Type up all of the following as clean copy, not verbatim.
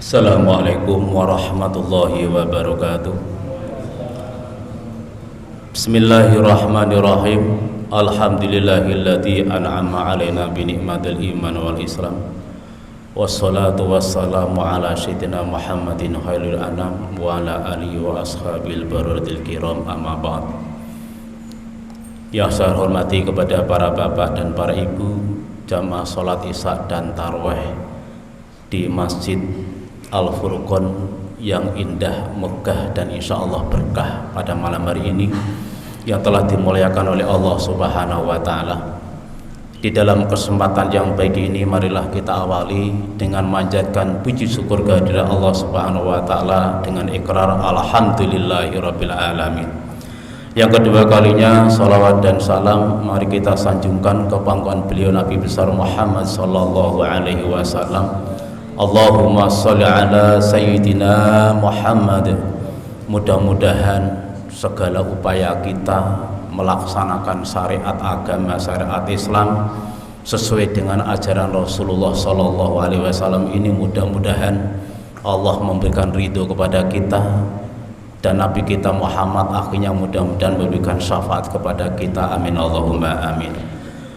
Assalamualaikum warahmatullahi wabarakatuh. Bismillahirrahmanirrahim. Alhamdulillahilladzi an'ama alaina bi ni'matil iman wal islam. Wassalatu wassalamu ala sayyidina Muhammadin khairil anam wa ala alihi wa ashabil bararatil kiram, amma ba'd. Yang saya hormati kepada para bapak dan para ibu jamaah salat isya dan tarawih di Masjid Al-Furqan yang indah, megah dan insya Allah berkah pada malam hari ini yang telah dimuliakan oleh Allah Subhanahu wa Ta'ala. Di dalam kesempatan yang baik ini, marilah kita awali dengan manjatkan puji syukur kehadirat Allah Subhanahu wa Ta'ala dengan ikrar alhamdulillahirabbil alamin. Yang kedua kalinya, salawat dan salam mari kita sanjungkan ke pangkuan beliau Nabi besar Muhammad sallallahu alaihi wasallam. Allahumma sholli ala sayyidina Muhammad. Mudah-mudahan segala upaya kita melaksanakan syariat agama, syariat Islam sesuai dengan ajaran Rasulullah sallallahu alaihi wasallam ini, mudah-mudahan Allah memberikan ridho kepada kita dan Nabi kita Muhammad akhirnya mudah-mudahan memberikan syafaat kepada kita. Amin Allahumma amin.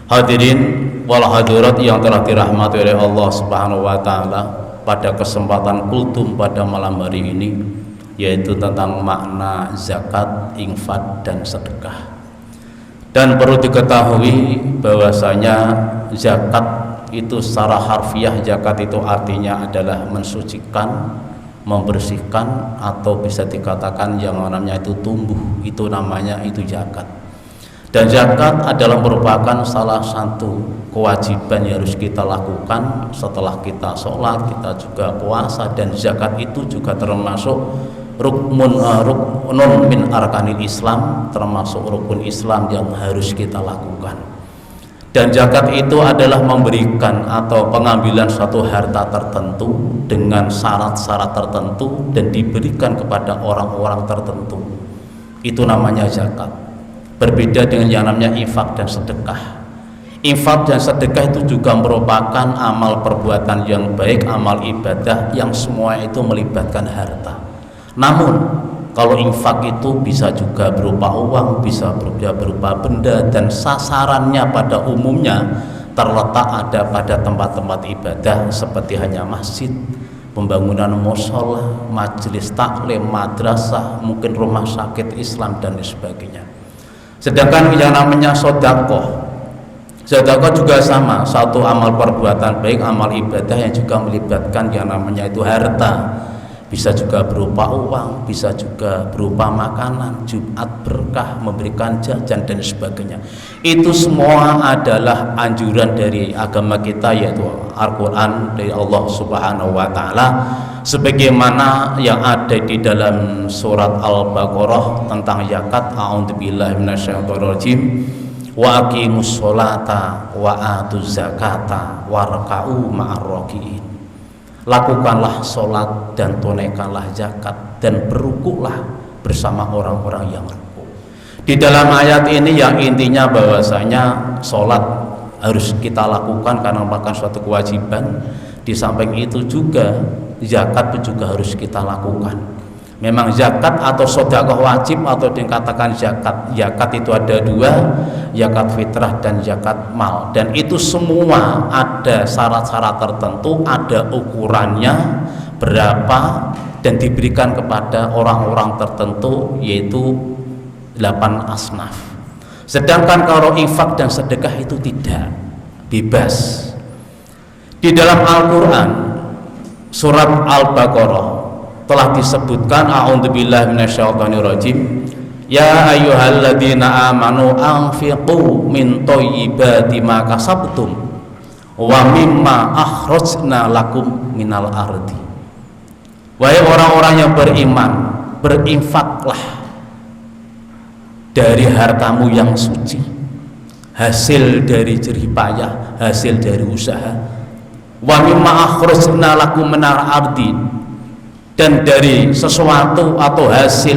Hadirin wal hadirat yang telah dirahmati oleh Allah Subhanahu wa Ta'ala, pada kesempatan kultum pada malam hari ini yaitu tentang makna zakat, infak dan sedekah. Dan perlu diketahui bahwasanya zakat itu secara harfiah, zakat itu artinya adalah mensucikan, membersihkan, atau bisa dikatakan yang namanya itu tumbuh, itu namanya itu zakat. Dan zakat adalah merupakan salah satu kewajiban yang harus kita lakukan setelah kita sholat, kita juga puasa. Dan zakat itu juga termasuk ruknun min arkanil Islam, termasuk rukun Islam yang harus kita lakukan. Dan zakat itu adalah memberikan atau pengambilan suatu harta tertentu dengan syarat-syarat tertentu dan diberikan kepada orang-orang tertentu. Itu namanya zakat. Berbeda dengan yang namanya infak dan sedekah. Infak dan sedekah itu juga merupakan amal perbuatan yang baik, amal ibadah yang semua itu melibatkan harta. Namun kalau infak itu bisa juga berupa uang, bisa berupa benda, dan sasarannya pada umumnya terletak ada pada tempat-tempat ibadah seperti hanya masjid, pembangunan mushola, majelis taklim, madrasah, mungkin rumah sakit Islam dan sebagainya. Sedangkan yang namanya sedekah juga sama, satu amal perbuatan baik, amal ibadah yang juga melibatkan yang namanya itu harta. Bisa juga berupa uang, bisa juga berupa makanan, Jumat berkah, memberikan jajan dan sebagainya. Itu semua adalah anjuran dari agama kita, yaitu Al-Quran dari Allah Subhanahu wa Ta'ala, sebagaimana yang ada di dalam surat Al-Baqarah tentang zakat. A'udzubillahi minasyaitonirrajim. Wa aqimus sholata wa atuz zakata warka'u ma'ar raki'in. Lakukanlah sholat dan tunaikanlah zakat dan berukuklah bersama orang-orang yang rukuk. Di dalam ayat ini yang intinya bahwasanya sholat harus kita lakukan karena merupakan suatu kewajiban. Di samping itu juga zakat itu juga harus kita lakukan. Memang zakat atau sedekah wajib atau dikatakan zakat. Zakat itu ada dua, zakat fitrah dan zakat mal. Dan itu semua ada syarat-syarat tertentu, ada ukurannya berapa dan diberikan kepada orang-orang tertentu, yaitu 8 asnaf. Sedangkan kalau infak dan sedekah itu tidak, bebas. Di dalam Al-Quran surat Al-Baqarah telah disebutkan, a'udzubillahi minasyaitonirrajim, ya ayyuhalladzina amanu anfiqu min thayyibati ma kasabtum wa mimma akhrajna lakum minal ardi. Wahai orang-orang yang beriman, berinfaklah dari hartamu yang suci, hasil dari jerih payah, hasil dari usaha. Wa mimma akhrajna lakum minal ardi, dan dari sesuatu atau hasil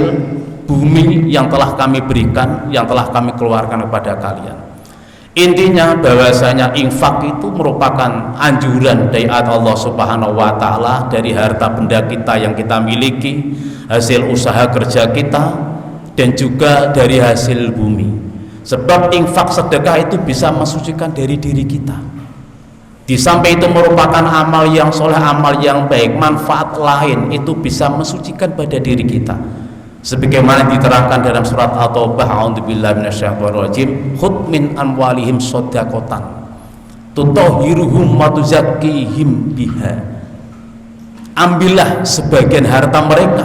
bumi yang telah kami berikan, yang telah kami keluarkan kepada kalian. Intinya bahwasanya infak itu merupakan anjuran dari Allah Subhanahu wa taala dari harta benda kita yang kita miliki, hasil usaha kerja kita, dan juga dari hasil bumi. Sebab infak sedekah itu bisa mensucikan dari diri kita. Di samping itu merupakan amal yang soleh, amal yang baik, manfaat lain itu bisa mensucikan pada diri kita. Sebagaimana diterangkan dalam surat At-Taubah, a'udzubillahi minasyaitonirrajim, khudh min amwalihim shadaqatan tutahhiruhum wa tuzakkihim biha. Ambillah sebagian harta mereka,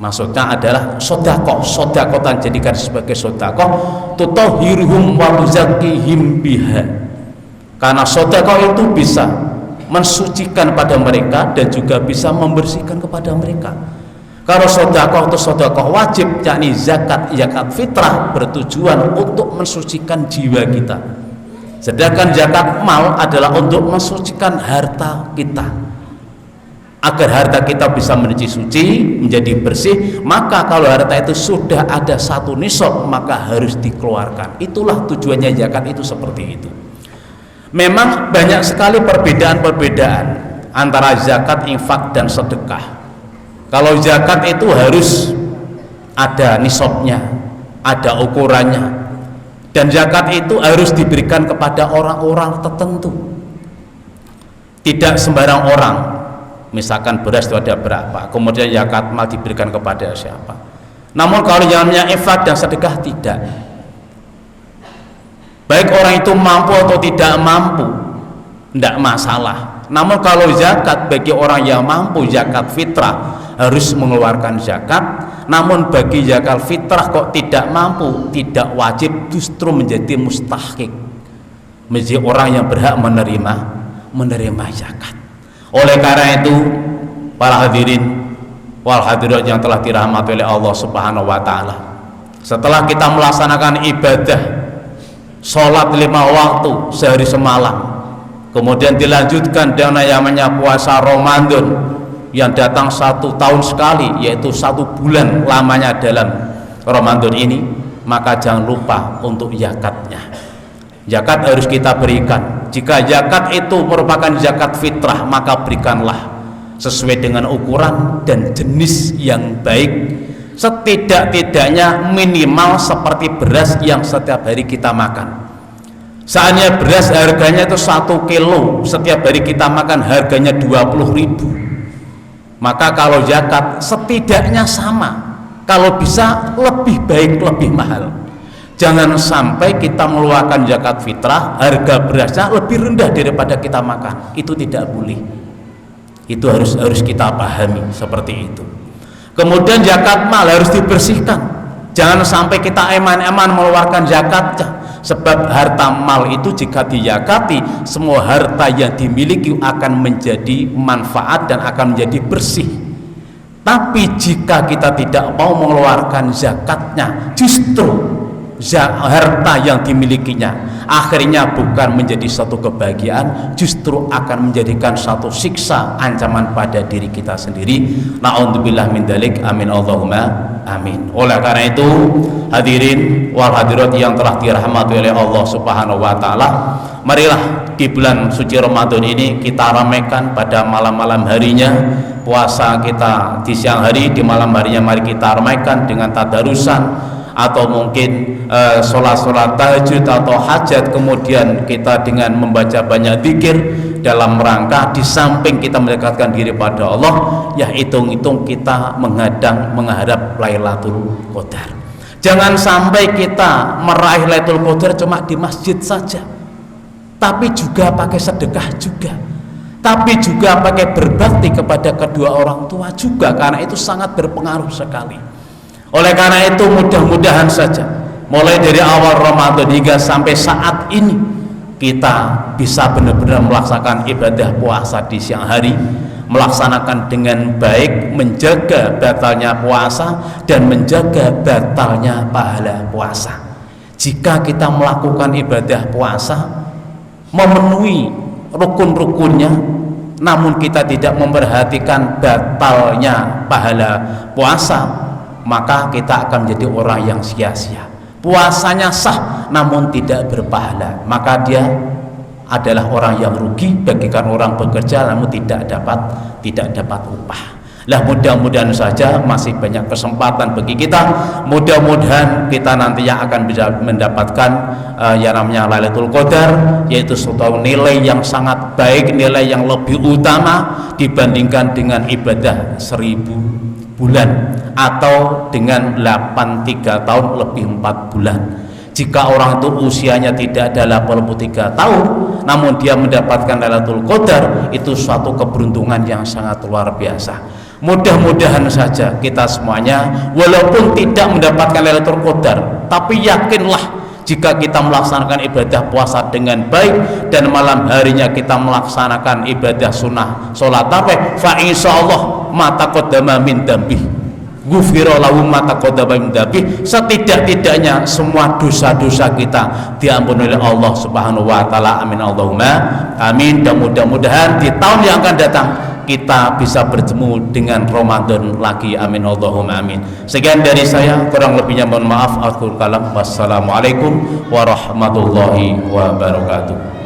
maksudnya adalah sedekah, sedekatan jadikan sebagai sedekah, tutahhiruhum wa tuzakkihim biha. Karena sedekah itu bisa mensucikan pada mereka dan juga bisa membersihkan kepada mereka. Kalau sedekah itu sedekah wajib, yakni zakat fitrah, bertujuan untuk mensucikan jiwa kita. Sedangkan zakat mal adalah untuk mensucikan harta kita. Agar harta kita bisa menjadi suci, menjadi bersih, maka kalau harta itu sudah ada satu nisab, maka harus dikeluarkan. Itulah tujuannya zakat itu seperti itu. Memang banyak sekali perbedaan-perbedaan antara zakat, infak, dan sedekah. Kalau zakat itu harus ada nisabnya, ada ukurannya, dan zakat itu harus diberikan kepada orang-orang tertentu, tidak sembarang orang. Misalkan beras itu ada berapa, kemudian zakat mal diberikan kepada siapa. Namun kalau yang namanya infak dan sedekah tidak, baik orang itu mampu atau tidak mampu, tidak masalah. Namun kalau zakat bagi orang yang mampu, zakat fitrah, harus mengeluarkan zakat. Namun bagi zakat fitrah kok tidak mampu, tidak wajib, justru menjadi mustahik, menjadi orang yang berhak menerima zakat. Oleh karena itu, para hadirin wal hadirat yang telah dirahmati oleh Allah Subhanahu wa taala, setelah kita melaksanakan ibadah sholat 5 waktu sehari semalam, kemudian dilanjutkan dengan yang namanya puasa Ramadan yang datang 1 tahun sekali, yaitu 1 bulan lamanya dalam Ramadan ini, maka jangan lupa untuk zakatnya. Zakat harus kita berikan. Jika zakat itu merupakan zakat fitrah, maka berikanlah sesuai dengan ukuran dan jenis yang baik, setidak-tidaknya minimal seperti beras yang setiap hari kita makan. Seandainya beras harganya itu 1 kilo, setiap hari kita makan harganya 20.000, maka kalau zakat setidaknya sama, kalau bisa lebih baik, lebih mahal. Jangan sampai kita mengeluarkan zakat fitrah, harga berasnya lebih rendah daripada kita makan. Itu tidak boleh. Itu harus kita pahami seperti itu. Kemudian zakat mal harus dibersihkan. Jangan sampai kita eman-eman mengeluarkan zakatnya. Sebab harta mal itu jika dizakati, semua harta yang dimiliki akan menjadi manfaat dan akan menjadi bersih. Tapi jika kita tidak mau mengeluarkan zakatnya, justru harta yang dimilikinya akhirnya bukan menjadi satu kebahagiaan, justru akan menjadikan satu siksa, ancaman pada diri kita sendiri. Na'udzubillah min dzalik, amin Allahumma amin. Oleh karena itu, hadirin wal hadirat yang telah dirahmati oleh Allah Subhanahu wa taala, marilah di bulan suci Ramadan ini kita ramaikan pada malam-malam harinya. Puasa kita di siang hari, di malam harinya mari kita ramaikan dengan tadarusan, atau mungkin sholat-sholat tahajud atau hajat, kemudian kita dengan membaca banyak zikir dalam rangka di samping kita mendekatkan diri pada Allah, ya hitung-hitung kita menghadap Lailatul Qadar. Jangan sampai kita meraih Lailatul Qadar cuma di masjid saja, tapi juga pakai sedekah juga, tapi juga pakai berbakti kepada kedua orang tua juga, karena itu sangat berpengaruh sekali. Oleh karena itu, mudah-mudahan saja mulai dari awal Ramadan hingga sampai saat ini kita bisa benar-benar melaksanakan ibadah puasa di siang hari, melaksanakan dengan baik, menjaga batalnya puasa dan menjaga batalnya pahala puasa. Jika kita melakukan ibadah puasa, memenuhi rukun-rukunnya, namun kita tidak memperhatikan batalnya pahala puasa, maka kita akan menjadi orang yang sia-sia. puasanya sah namun tidak berpahala, maka dia adalah orang yang rugi bagikan orang bekerja namun tidak dapat upah. Lah mudah-mudahan saja masih banyak kesempatan bagi kita, mudah-mudahan kita nantinya akan bisa mendapatkan yang namanya Lailatul Qadar, yaitu suatu nilai yang sangat baik, nilai yang lebih utama dibandingkan dengan ibadah 1000 bulan atau dengan 83 tahun lebih 4 bulan. Jika orang itu usianya tidak ada 83 tahun namun dia mendapatkan Lailatul Qadar, itu suatu keberuntungan yang sangat luar biasa. Mudah-mudahan saja kita semuanya walaupun tidak mendapatkan Lailatul Qadar, tapi yakinlah jika kita melaksanakan ibadah puasa dengan baik dan malam harinya kita melaksanakan ibadah sunnah sholat tarawih, fa insyaallah ma taqaddama min dzambi ghufira lahu ma taqaddama min dzambi, setidak-tidaknya semua dosa-dosa kita diampuni oleh Allah Subhanahu wa taala. Amin Allahumma amin. Dan mudah-mudahan di tahun yang akan datang kita bisa bertemu dengan Ramadan lagi. Amin Allahumma amin. Sekian dari saya, kurang lebihnya mohon maaf. Akhirul kalam, wassalamualaikum warahmatullahi wabarakatuh.